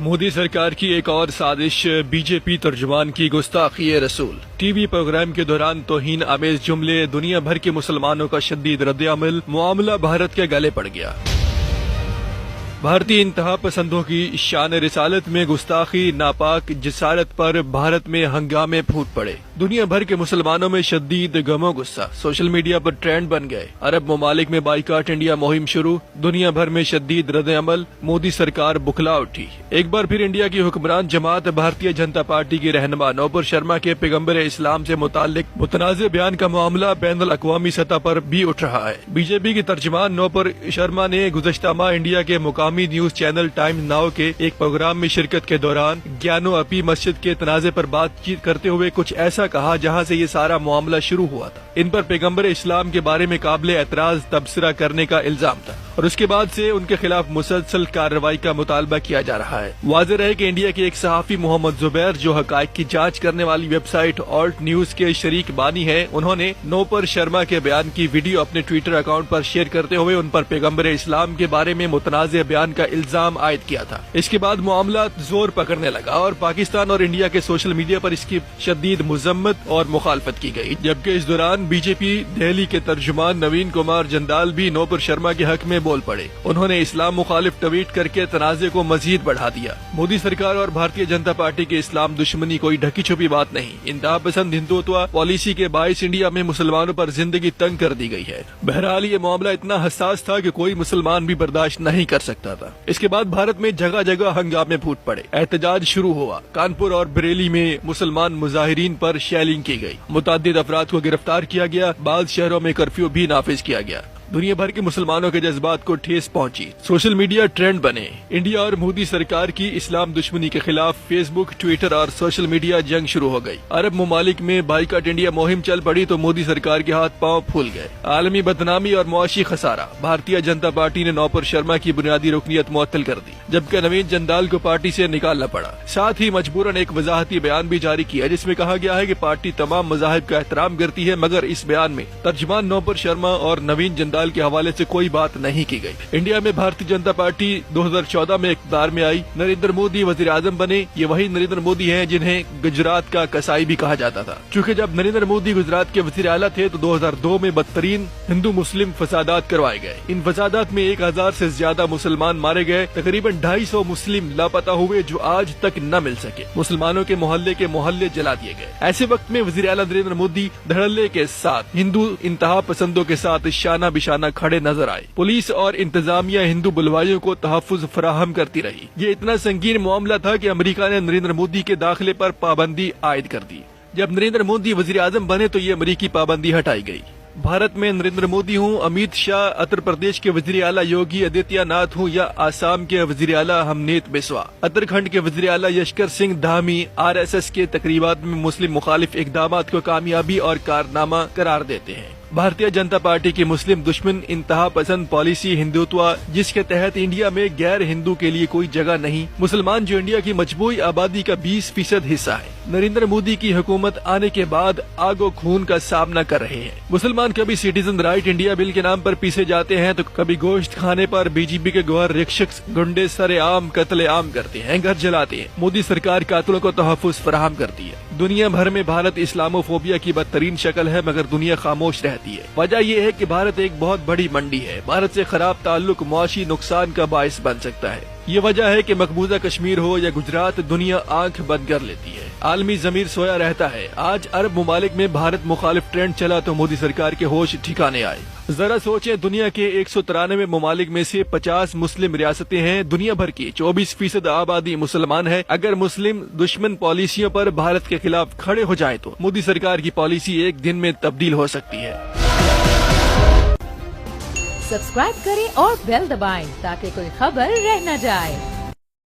मोदी सरकार की एक और साजिश, बीजेपी तर्जुमान की गुस्ताखी रसूल। टीवी प्रोग्राम के दौरान तौहीन आमेज जुमले, दुनिया भर के मुसलमानों का शदीद रद्द-ए-अमल, मामला भारत के गले पड़ गया। भारतीय इंतहा पसंदों की शान रिसालत में गुस्ताखी, नापाक जिसारत पर भारत में हंगामे फूट पड़े। दुनिया भर के मुसलमानों में शदीद गमो गुस्सा सोशल मीडिया पर ट्रेंड बन गए। अरब ममालिक में बाइकाट इंडिया मुहिम शुरू, दुनिया भर में शदीद रद्द-ए-अमल, मोदी सरकार बुखला उठी। एक बार फिर इंडिया की हुक्मरान जमात भारतीय जनता पार्टी की रहनुमा नूपुर शर्मा के पैगम्बर इस्लाम से मुताल्लिक मुतनाज़े बयान का मामला बैनुल अक़वामी सतह पर भी उठ रहा है। बीजेपी की तर्जुमान नूपुर शर्मा ने गुज़श्ता माह इंडिया के मुकामी न्यूज चैनल टाइम्स नाउ के एक प्रोग्राम में शिरकत के दौरान ज्ञानो अपी मस्जिद के तनाज़े पर बातचीत करते हुए कुछ ऐसा कहा जहां से ये सारा मामला शुरू हुआ था। इन पर पैगम्बर इस्लाम के बारे में काबिल एतराज तबसरा करने का इल्जाम था और उसके बाद से उनके खिलाफ मुसलसल कार्रवाई का मुतालबा किया जा रहा है। वाज़ेह रहे कि इंडिया के एक सहाफी मोहम्मद जुबैर, जो हकायक की जांच करने वाली वेबसाइट ऑल्ट न्यूज के शरीक बानी है, उन्होंने नूपुर शर्मा के बयान की वीडियो अपने ट्विटर अकाउंट पर शेयर करते हुए उन पर पैगम्बर इस्लाम के बारे में मुतनाज़े बयान का इल्जाम आयद किया था। इसके बाद मामला जोर पकड़ने लगा और पाकिस्तान और इंडिया के सोशल मीडिया पर इसकी शदीद मुजम्मत और मुखालफत की गई। जबकि इस दौरान बीजेपी दिल्ली के तर्जुमान नवीन कुमार जंदाल भी नूपुर शर्मा के हक में बोल पड़े। उन्होंने इस्लाम मुखालिफ ट्वीट करके तनाज़े को मजीद बढ़ा दिया। मोदी सरकार और भारतीय जनता पार्टी के इस्लाम दुश्मनी कोई ढकी छुपी बात नहीं। इंतहा पसंद हिंदुत्व पॉलिसी के बाइस इंडिया में मुसलमानों पर जिंदगी तंग कर दी गई है। बहरहाल ये मामला इतना हसास था कि कोई मुसलमान भी बर्दाश्त नहीं कर सकता था। इसके बाद भारत में जगह जगह हंगामे फूट पड़े, एहतजाज शुरू हुआ। कानपुर और बरेली में मुसलमान मुजाहिरीन पर शेलिंग की गई, मुतअद्दिद अफराद को गिरफ्तार किया गया, बाद शहरों में कर्फ्यू भी नाफिज किया गया। दुनिया भर के मुसलमानों के जज्बात को ठेस पहुंची, सोशल मीडिया ट्रेंड बने। इंडिया और मोदी सरकार की इस्लाम दुश्मनी के खिलाफ फेसबुक, ट्विटर और सोशल मीडिया जंग शुरू हो गई। अरब ममालिक में बाइकाट इंडिया मुहिम चल पड़ी तो मोदी सरकार के हाथ पांव फूल गए। आलमी बदनामी और मुआशी खसारा, भारतीय जनता पार्टी ने नूपुर शर्मा की बुनियादी रुकनियत मुअत्तल कर दी, जबकि नवीन जंदाल को पार्टी से निकालना पड़ा। साथ ही मजबूरन एक वजाहती बयान भी जारी किया जिसमें कहा गया है कि पार्टी तमाम मज़ाहिब का एहतराम करती है, मगर इस बयान में तर्जुमान नूपुर शर्मा और नवीन जंदाल के हवाले से कोई बात नहीं की गई। इंडिया में भारतीय जनता पार्टी 2014 में इक़्तिदार में आई, नरेंद्र मोदी वज़ीर आज़म बने। ये वही नरेंद्र मोदी हैं जिन्हें गुजरात का कसाई भी कहा जाता था। चूँकि जब नरेंद्र मोदी गुजरात के वज़ीर आला थे तो 2002 में बदतरीन हिंदू मुस्लिम फसादात करवाए गए। इन फसादात में 1000 से ज्यादा मुसलमान मारे गए, तकरीबन 250 मुस्लिम लापता हुए जो आज तक न मिल सके। मुसलमानों के मोहल्ले जला दिए गए। ऐसे वक्त में वज़ीर आला नरेंद्र मोदी धड़ल्ले के साथ हिंदू इंतहा पसंदों के साथ शाना बिशाना खड़े नजर आए। पुलिस और इंतजामिया हिंदू बुलवाइयों को तहफ्फुज फराहम करती रही। ये इतना संगीन मामला था कि अमेरिका ने नरेंद्र मोदी के दाखिले पर पाबंदी आयद कर दी। जब नरेंद्र मोदी वज़ीर आज़म बने तो ये अमेरिकी पाबंदी हटाई गई। भारत में नरेंद्र मोदी हूँ, अमित शाह, उत्तर प्रदेश के वज़ीर आला योगी आदित्यनाथ हूँ या आसाम के वज़ीर आला हमनीत बिस्वा, उत्तराखंड के वज़ीर आला यशकर सिंह धामी RSS के तकरीबात में मुस्लिम मुखालिफ इक़दामात को कामयाबी और कारनामा करार देते हैं। भारतीय जनता पार्टी की मुस्लिम दुश्मन इंतहा पसंद पॉलिसी हिंदुत्व, जिसके तहत इंडिया में गैर हिंदू के लिए कोई जगह नहीं, मुसलमान जो इंडिया की मजबूई आबादी का 20% हिस्सा है, नरेंद्र मोदी की हुकूमत आने के बाद आगो खून का सामना कर रहे हैं। मुसलमान कभी सिटीजन राइट इंडिया बिल के नाम पर पीसे जाते हैं तो कभी गोश्त खाने पर बीजेपी के गौर रिक्शक गुंडे सरेआम कत्ले-आम करते हैं, घर जलाते हैं। मोदी सरकार कातिलों को तहफ्फुज फराहम करती है। दुनिया भर में भारत इस्लामोफोबिया की बदतरीन शक्ल है, मगर दुनिया खामोश रहती है। वजह यह है कि भारत एक बहुत बड़ी मंडी है। भारत से खराब ताल्लुक मुआशी नुकसान का बायस बन सकता है। ये वजह है कि मकबूजा कश्मीर हो या गुजरात, दुनिया आंख बंद कर लेती है। आलमी जमीर सोया रहता है। आज अरब ममालिक में भारत मुखालिफ ट्रेंड चला तो मोदी सरकार के होश ठिकाने आए। जरा सोचें, दुनिया के 193 ममालिक में से 50 मुस्लिम रियासतें हैं। दुनिया भर की 24% आबादी मुसलमान है। अगर मुस्लिम दुश्मन पॉलिसियों पर भारत के खिलाफ खड़े हो जाए तो मोदी सरकार की पॉलिसी एक दिन में तब्दील हो सकती है। सब्सक्राइब करें और बेल दबाएं ताकि कोई खबर रह न जाए।